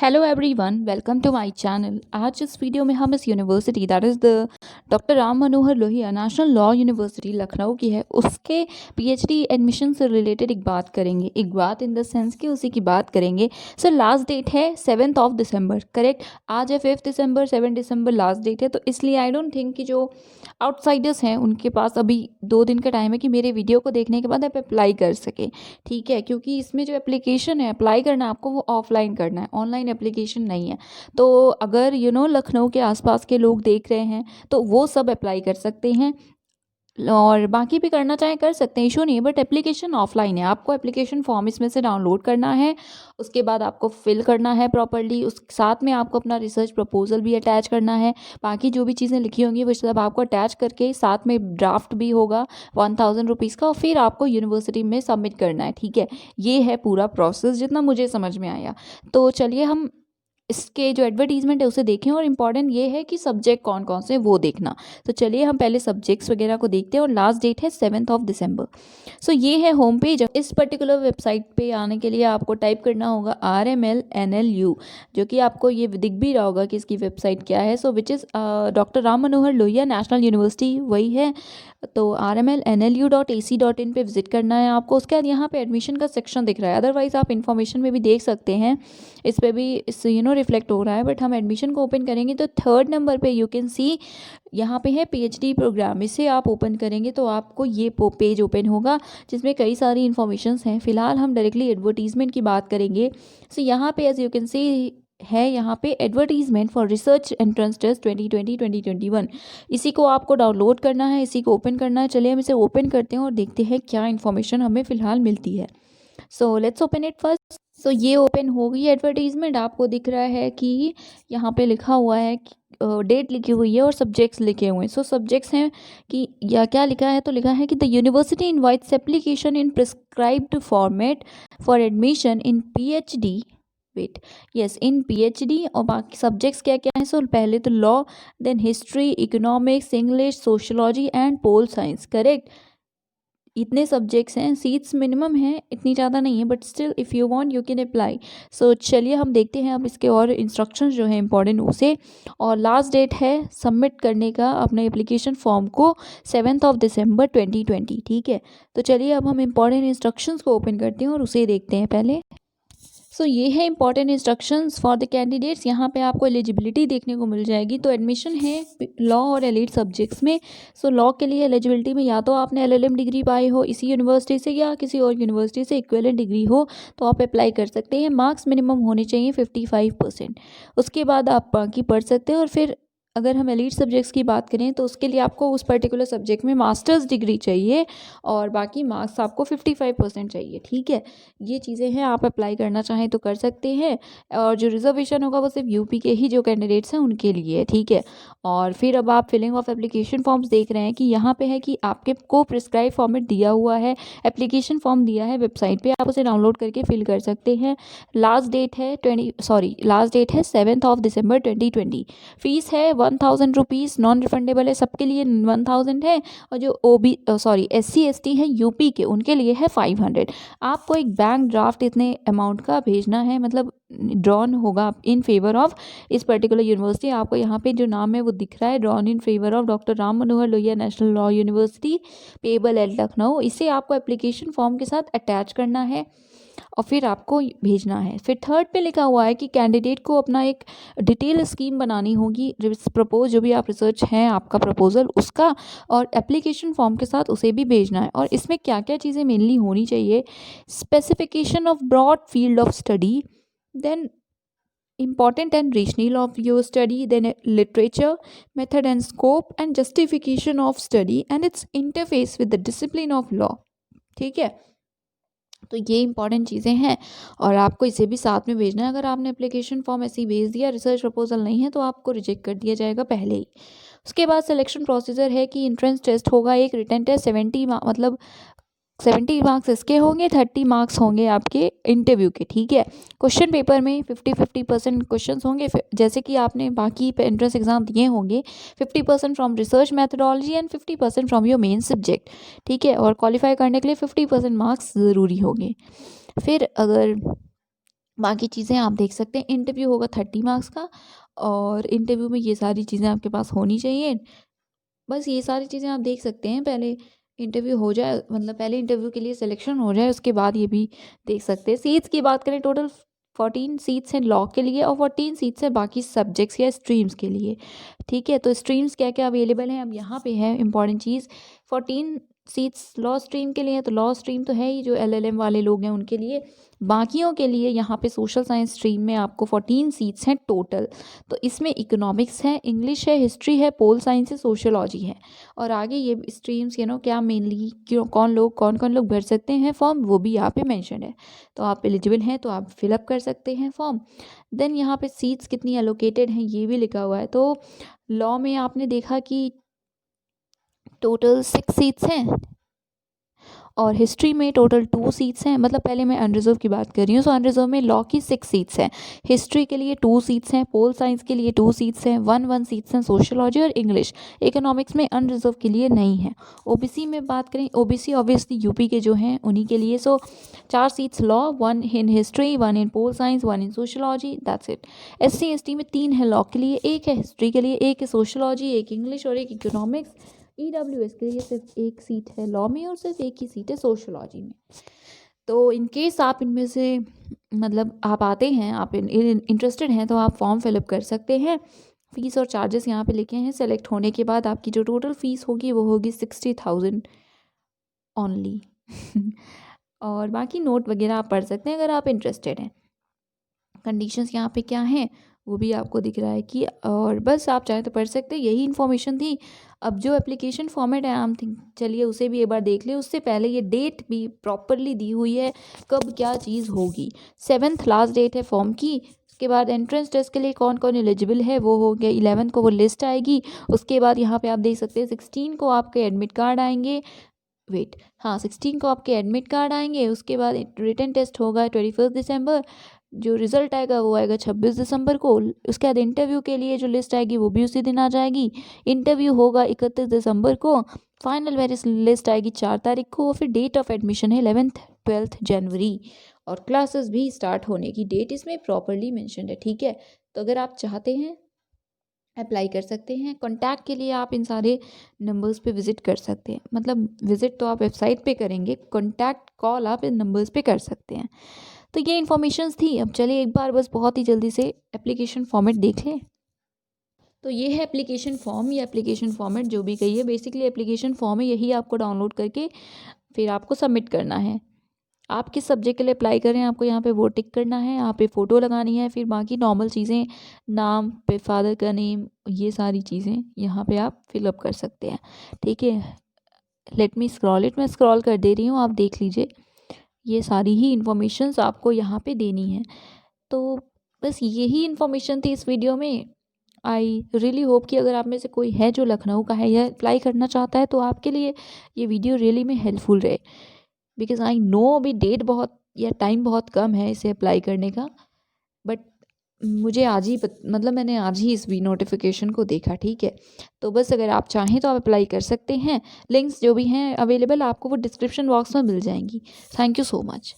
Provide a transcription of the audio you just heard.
Hello everyone, welcome to my channel. आज इस video में हम इस university that is the doctor Ram Manohar Lohia national law university Lucknow की है, उसके पीएचडी एडमिशन से रिलेटेड एक बात करेंगे। एक बात इन द सेंस कि उसी की बात करेंगे। सर लास्ट डेट है 7 दिसंबर, करेक्ट। आज है 5 दिसंबर, 7 दिसंबर लास्ट डेट है। तो इसलिए आई डोंट थिंक कि जो आउटसाइडर्स हैं उनके पास अभी 2 दिन का टाइम है कि मेरे वीडियो को देखने के बाद आप अप्लाई कर सके, ठीक है। क्योंकि इसमें जो एप्लीकेशन है अप्लाई करना है आपको, वो ऑफलाइन करना है, ऑनलाइन एप्लीकेशन नहीं है। तो अगर लखनऊ के आसपास के लोग देख रहे हैं तो वो सब अप्लाई कर सकते हैं, और बाकी भी करना चाहें कर सकते हैं, इशू नहीं है। बट एप्लीकेशन ऑफलाइन है। आपको एप्लीकेशन फॉर्म इसमें से डाउनलोड करना है, उसके बाद आपको फिल करना है प्रॉपरली। उस साथ में आपको अपना रिसर्च प्रपोजल भी अटैच करना है। बाकी जो भी चीज़ें लिखी होंगी वो सब आपको अटैच करके, साथ में ड्राफ्ट भी होगा 1000 रुपीज़ का, और फिर आपको यूनिवर्सिटी में सबमिट करना है, ठीक है। ये है पूरा प्रोसेस जितना मुझे समझ में आया। तो चलिए हम इसके जो एडवर्टीजमेंट है उसे देखें, और इम्पॉर्टेंट ये है कि सब्जेक्ट कौन कौन से वो देखना। तो चलिए हम पहले सब्जेक्ट्स वगैरह को देखते हैं, और लास्ट डेट है 7 दिसंबर। सो ये है होम पेज। इस पर्टिकुलर वेबसाइट पे आने के लिए आपको टाइप करना होगा RMLNLU, जो कि आपको ये दिख भी रहा होगा कि इसकी वेबसाइट क्या है। So which is doctor Ram Manohar Lohia national university, वही है। तो RMLNLU.ac.in पे विजिट करना है आपको। उसके बाद यहाँ पे एडमिशन का सेक्शन दिख रहा है, अदरवाइज आप इन्फॉर्मेशन में भी देख सकते हैं, इस पे भी इस रिफ्लेक्ट हो रहा है। बट हम एडमिशन को ओपन करेंगे तो 3rd नंबर पे यू कैन सी यहाँ पे है पीएचडी प्रोग्राम। इसे आप ओपन करेंगे तो आपको ये पेज ओपन होगा जिसमें कई सारी इन्फॉर्मेशंस हैं। फिलहाल हम डायरेक्टली एडवर्टीजमेंट की बात करेंगे। सो यहाँ पे एज यू कैन सी है यहाँ पे advertisement for research entrance test 2020-2021। इसी को आपको डाउनलोड करना है, इसी को ओपन करना है। चलिए हम इसे ओपन करते हैं और देखते हैं क्या इन्फॉर्मेशन हमें फ़िलहाल मिलती है। So let's open it first. So ये ओपन हो गई एडवर्टीजमेंट। आपको दिख रहा है कि यहाँ पे लिखा हुआ है कि डेट लिखी हुई है और सब्जेक्ट्स लिखे हुए हैं। सो सब्जेक्ट्स हैं कि या क्या लिखा है, तो लिखा है कि the university invites application in prescribed format for admission in PhD, wait, yes, in PhD. और बाकी सब्जेक्ट्स क्या क्या हैं। सो पहले तो law, then history, economics, English, sociology and pol science, correct. इतने सब्जेक्ट्स हैं। सीट्स मिनिमम है, इतनी ज़्यादा नहीं है, but still if you want you can apply. So चलिए हम देखते हैं अब इसके और इंस्ट्रक्शंस जो है इंपॉर्टेंट उसे। और लास्ट डेट है सबमिट करने का अपने एप्लीकेशन फॉर्म को 7 दिसंबर 2020, ठीक है। तो चलिए अब हम इंपॉर्टेंट इंस्ट्रक्शंस को ओपन करते हैं और उसे देखते हैं पहले। सो ये है important instructions for the candidates. यहाँ पे आपको एलिजिबिलिटी देखने को मिल जाएगी। तो एडमिशन है लॉ और एलिड सब्जेक्ट्स में। सो लॉ के लिए एलिजिबिलिटी में या तो आपने LLM डिग्री पाई हो इसी यूनिवर्सिटी से, या किसी और यूनिवर्सिटी से इक्विवेलेंट डिग्री हो तो आप अप्लाई कर सकते हैं। मार्क्स मिनिमम होने चाहिए 55%। उसके बाद आप बाकी पढ़ सकते हैं। और फिर अगर हम एलिड सब्जेक्ट्स की बात करें तो उसके लिए आपको उस पर्टिकुलर सब्जेक्ट में मास्टर्स डिग्री चाहिए, और बाकी मार्क्स आपको 55% चाहिए, ठीक है। ये चीज़ें हैं, आप अप्लाई करना चाहें तो कर सकते हैं। और जो रिजर्वेशन होगा वो सिर्फ यूपी के ही जो कैंडिडेट्स हैं उनके लिए है, ठीक है। और फिर अब आप फिलिंग ऑफ एप्लीकेशन फॉर्म्स देख रहे हैं कि यहाँ पे है कि आपके को प्रिस्क्राइब फॉर्मेट दिया हुआ है, एप्लीकेशन फॉर्म दिया है वेबसाइट पे, आप उसे डाउनलोड करके फिल कर सकते हैं। लास्ट डेट है 7 दिसंबर 2020। फीस है 1000 रुपीज़, नॉन रिफंडेबल है, सबके लिए 1000 है। और जो SC ST है यूपी के, उनके लिए है 500। आपको एक बैंक ड्राफ्ट इतने अमाउंट का भेजना है, मतलब ड्रॉन होगा इन फेवर ऑफ इस पर्टिकुलर यूनिवर्सिटी। आपको यहाँ पे जो नाम है वो दिख रहा है, drawn in favour of doctor Ram Manohar Lohia national law university, payable eight Lucknow. इसे आपको एप्लीकेशन फॉर्म के साथ अटैच करना है और फिर आपको भेजना है। फिर 3rd पे लिखा हुआ है कि कैंडिडेट को अपना एक डिटेल स्कीम बनानी होगी, जो भी आप रिसर्च है आपका प्रपोजल उसका, और एप्लीकेशन फॉर्म के साथ उसे भी भेजना है। और इसमें क्या क्या चीज़ें मेनली होनी चाहिए, specification of broad field of study, then important and rationale of your study, then literature, method and scope, and justification of study and its interface with the discipline of law, ठीक है। तो ये important चीज़ें हैं और आपको इसे भी साथ में भेजना है। अगर आपने एप्लीकेशन फॉर्म ऐसे ही भेज दिया, रिसर्च प्रपोजल नहीं है, तो आपको रिजेक्ट कर दिया जाएगा पहले ही। उसके बाद सिलेक्शन प्रोसीजर है कि एंट्रेंस टेस्ट होगा, एक रिटन टेस्ट, 70 मार्क्स इसके होंगे, 30 मार्क्स होंगे आपके इंटरव्यू के, ठीक है। क्वेश्चन पेपर में 50% क्वेश्चन होंगे, जैसे कि आपने बाकी एंट्रेंस एग्जाम दिए होंगे। 50% from research methodology and 50% from your main subject, ठीक है। और क्वालिफाई करने के लिए 50% मार्क्स ज़रूरी होंगे। फिर अगर बाकी चीज़ें आप देख सकते हैं। इंटरव्यू होगा 30 मार्क्स का, और इंटरव्यू में ये सारी चीज़ें आपके पास होनी चाहिए। बस ये सारी चीज़ें आप देख सकते हैं। पहले इंटरव्यू हो जाए, मतलब पहले इंटरव्यू के लिए सिलेक्शन हो जाए, उसके बाद ये भी देख सकते हैं। सीट्स की बात करें, टोटल 14 सीट्स हैं लॉ के लिए और 14 सीट्स हैं बाकी सब्जेक्ट्स या स्ट्रीम्स के लिए। ठीक है, तो स्ट्रीम्स क्या क्या अवेलेबल हैं अब यहाँ पे है इंपॉर्टेंट चीज़। 14 सीट्स लॉ स्ट्रीम के लिए है, तो लॉ स्ट्रीम तो है ही, जो LLM वाले लोग हैं उनके लिए। बाकियों के लिए यहाँ पे सोशल साइंस स्ट्रीम में आपको 14 सीट्स हैं टोटल। तो इसमें इकोनॉमिक्स है, इंग्लिश है, हिस्ट्री है, पोल साइंस है, सोशियोलॉजी है। और आगे ये स्ट्रीम्स क्या मेनली क्यों कौन कौन लोग भर सकते हैं फॉर्म, वो भी यहाँ पे मेंशन है। तो आप एलिजिबल हैं तो आप फिलअप कर सकते हैं फॉर्म। देन यहाँ पे सीट्स कितनी एलोकेटेड हैं ये भी लिखा हुआ है। तो लॉ में आपने देखा कि टोटल 6 सीट्स हैं, और हिस्ट्री में टोटल 2 सीट्स हैं। मतलब पहले मैं अनरिजर्व की बात कर रही हूँ। सो अनरिजर्व में लॉ की 6 सीट्स हैं, हिस्ट्री के लिए 2 सीट्स हैं, पोल साइंस के लिए 2 सीट्स हैं, 1 सीट्स हैं सोशियोलॉजी और इंग्लिश। इकोनॉमिक्स में अनरिजर्व के लिए नहीं है। ओबीसी में बात करें, ओबीसी ऑब्वियसली यूपी के जो हैं उन्हीं के लिए। सो 4 seats law, 1 in history, 1 in pol science, 1 in sociology, that's it. SC ST में 3 है लॉ के लिए, 1 है हिस्ट्री के लिए, 1 है सोशियोलॉजी, 1 इंग्लिश और 1 इकोनॉमिक्स। EWS के लिए सिर्फ 1 सीट है लॉ में और सिर्फ 1 ही सीट है सोशियोलॉजी में। तो इन केस आप इनमें से मतलब आप आते हैं, आप इंटरेस्टेड हैं, तो आप फॉर्म फिलअप कर सकते हैं। फ़ीस और चार्जेस यहाँ पे लिखे हैं। सेलेक्ट होने के बाद आपकी जो टोटल फ़ीस होगी वो होगी 60,000 ओनली। और बाकी नोट वगैरह आप पढ़ सकते हैं अगर आप इंटरेस्टेड हैं। कंडीशंस यहाँ पे क्या हैं वो भी आपको दिख रहा है कि, और बस आप चाहे तो पढ़ सकते हैं। यही इन्फॉर्मेशन थी। अब जो एप्लीकेशन फॉर्मेट है आम थिंक, चलिए उसे भी एक बार देख ले। उससे पहले ये डेट भी प्रॉपरली दी हुई है कब क्या चीज़ होगी। 7th लास्ट डेट है फॉर्म की। उसके बाद एंट्रेंस टेस्ट के लिए कौन कौन एलिजिबल है वो हो गया। 11 को वो लिस्ट आएगी। उसके बाद यहाँ पे आप देख सकते हैं 16 को आपके एडमिट कार्ड आएंगे। वेट, हाँ 16 को आपके एडमिट कार्ड आएंगे। उसके बाद रिटन टेस्ट होगा 21 दिसंबर। जो रिज़ल्ट आएगा वो आएगा 26 दिसंबर को। उसके बाद इंटरव्यू के लिए जो लिस्ट आएगी वो भी उसी दिन आ जाएगी। इंटरव्यू होगा 31 दिसंबर को। फाइनल मेरिट लिस्ट आएगी 4 तारीख को। फिर डेट ऑफ एडमिशन है 11th 12th जनवरी। और क्लासेस भी स्टार्ट होने की डेट इसमें प्रॉपरली मेंशन्ड है। ठीक है, तो अगर आप चाहते हैं अप्लाई कर सकते हैं। कॉन्टैक्ट के लिए आप इन सारे नंबर्स पे विज़िट कर सकते हैं। मतलब विज़िट तो आप वेबसाइट पे करेंगे, कॉन्टैक्ट कॉल आप इन नंबर्स पे कर सकते हैं। तो ये इन्फॉर्मेशंस थी। अब चलिए एक बार बस बहुत ही जल्दी से एप्लीकेशन फॉर्मेट देख लें। तो ये है एप्लीकेशन फॉर्म, या एप्लीकेशन फॉर्मेट जो भी कहिए। बेसिकली एप्लीकेशन फॉर्म है, यही आपको डाउनलोड करके फिर आपको सबमिट करना है। आप किस सब्जेक्ट के लिए अप्लाई कर रहे हैं आपको यहाँ पे वो टिक करना है, यहाँ पे फ़ोटो लगानी है। फिर बाकी नॉर्मल चीज़ें, नाम पे फादर का नेम, ये सारी चीज़ें यहाँ पे आप फिलअप कर सकते हैं। ठीक है, लेट मी स्क्रॉल इट, मैं स्क्रॉल कर दे रही हूँ, आप देख लीजिए। ये सारी ही इन्फॉर्मेशंस आपको यहाँ पे देनी है। तो बस यही इन्फॉर्मेशन थी इस वीडियो में। आई रियली होप कि अगर आप में से कोई है जो लखनऊ का है या अप्लाई करना चाहता है, तो आपके लिए ये वीडियो रियली में हेल्पफुल रहे। बिकॉज आई नो अभी डेट बहुत या टाइम बहुत कम है इसे अप्लाई करने का। बट मुझे आज ही मतलब मैंने आज ही इस नोटिफिकेशन को देखा। ठीक है, तो बस अगर आप चाहें तो आप अप्लाई कर सकते हैं। लिंक्स जो भी हैं अवेलेबल आपको वो डिस्क्रिप्शन बॉक्स में मिल जाएंगी। Thank you so much.